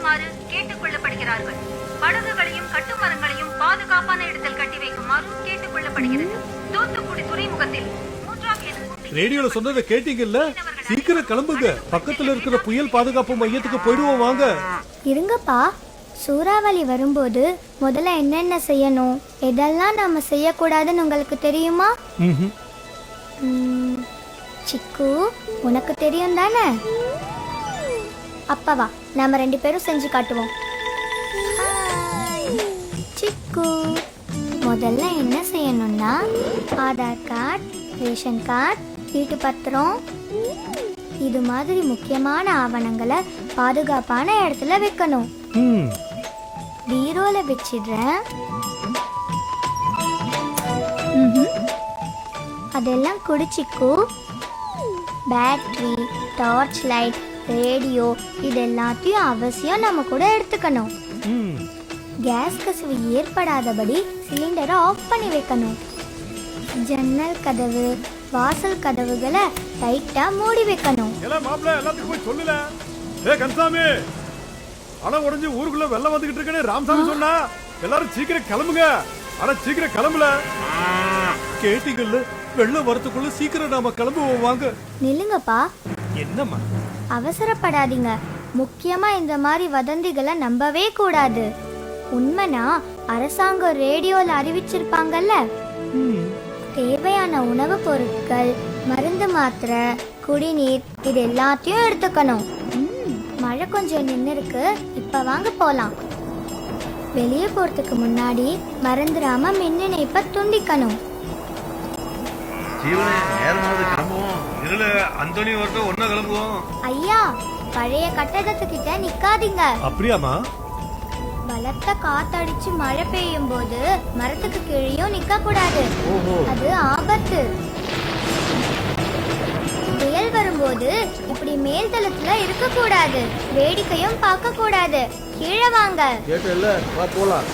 வைக்குமாறு கேட்டுக் கொள்ளப்படுகிறார்கள். படகுகளையும் கட்டுமரங்களையும் பாதுகாப்பான இடத்தில் கட்டி வைக்குமாறு கேட்டுக் கொள்ளப்படுகிறது. தூத்துக்குடி துறைமுகத்தில் ரேடியோல சொன்னதை கேட்டீங்கல்ல? சீக்கிரம் கிளம்புங்க, பக்கத்துல இருக்கிற புயல் பாதுகாப்பு மையத்துக்கு போயிடுவோம். வாங்க. இருங்கப்பா, சூறாவளி வரும்போது முதல்ல என்னென்ன செய்யணும், எதெல்லாம் நாம செய்யக்கூடாதுன்னு உங்களுக்கு தெரியுமா? சிக்கு, உனக்கு தெரியும் தானே? அப்பவா நாம 2 பேரும் செஞ்சு காட்டுவோம். சிக்கு, முதல்ல என்ன செய்யணும்னா ஆதார் கார்டு, ரேஷன் கார்டு, வீட்டு பத்திரம், இது மாதிரி முக்கியமான ஆவணங்களை பாதுகாப்பான இடத்துல வைக்கணும். பீரோல வச்சிடுறேன். அதெல்லாம் குடிச்சிக்கு. பேட்டரி, டார்ச் லைட், ரேடியோ, இது எல்லாத்தையும் அவசியம் நம்ம கூட எடுத்துக்கணும். கேஸ் கசிவு ஏற்படாதபடி சிலிண்டரை ஆஃப் பண்ணி வைக்கணும். ஜன்னல் கதவு, வாசல் கதவுகளை டைட்டா மூடி வைக்கணும். எல்லாத்துக்கும் போய் சொல்லல. ஏ கன்சாமி, அட உடைஞ்சு ஊருக்குள்ள வெள்ளம் வந்துகிட்டு இருக்கனே ராமசாமி சொன்னா. எல்லாரும் சீக்கிரம் கிளம்புங்க. அட சீக்கிரம் கிளம்பல. கேட்டீங்கல்ல, வெள்ளம் வரதுக்குள்ள சீக்கிரம் நாம கிளம்புவோம். வாங்க. நில்லுங்கப்பா. என்னம்மா? அவசரப்படாதீங்க. முக்கியமா இந்த மாதிரி வதந்திகளை நம்பவே கூடாது. உண்மைனா அரசாங்கம் ரேடியோல அறிவிச்சிருப்பாங்கல்ல. தேவையான உணவுப் பொருட்கள், மருந்து, மாத்திரை, குடிநீர், இது எல்லாத்தையும் எடுத்துக்கணும். மழை கொஞ்சம் நின்று இருக்கு, இப்ப வாங்க போலாம். வெளியே போறதுக்கு முன்னாடி மறந்துடாம மின் இணைப்பை துண்டிக்கணும். ஐயா, பழைய கட்டடத்துக்கிட்ட நிக்காதீங்க. அப்படியாமா? பலத்த காத்தடிச்சு மழை பெய்யும் போது மரத்துக்கு கீழேயும் நிக்க கூடாது. அது ஆபத்து. புயல் வரும்போது இப்படி மேல் தளத்துல இருக்க கூடாது. வேடிக்கையும் பார்க்க கூடாது. கீழே வாங்க. கேட்டல, வா போலாம்.